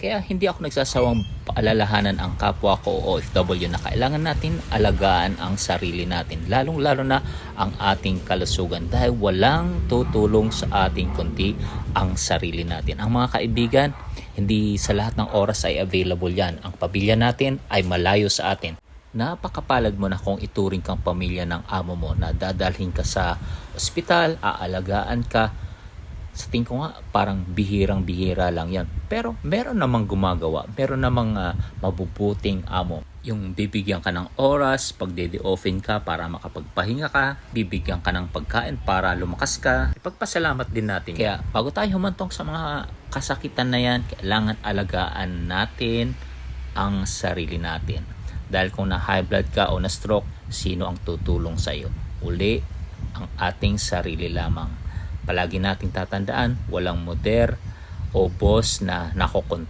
Kaya hindi ako nagsasawang paalalahanan ang kapwa ko o OFW na kailangan natin alagaan ang sarili natin. Lalong-lalo na ang ating kalusugan dahil walang tutulong sa ating kundi ang sarili natin. Ang mga kaibigan, hindi sa lahat ng oras ay available yan. Ang pamilya natin ay malayo sa atin. Napakapalad mo na kung ituring kang pamilya ng amo mo na dadalhin ka sa ospital, aalagaan ka. Sa tingin ko nga, parang bihirang-bihira lang yan. Pero meron namang gumagawa. Meron namang mabubuting amo. Yung bibigyan ka ng oras, pagde-de-offin ka para makapagpahinga ka, bibigyan ka ng pagkain para lumakas ka. Ipagpasalamat din natin. Kaya bago tayo humantong sa mga kasakitan na yan, kailangan alagaan natin ang sarili natin. Dahil kung na high blood ka o na stroke, sino ang tutulong sa iyo? Uli, ang ating sarili lamang. Palagi nating tatandaan, walang moder o boss na nakokontrol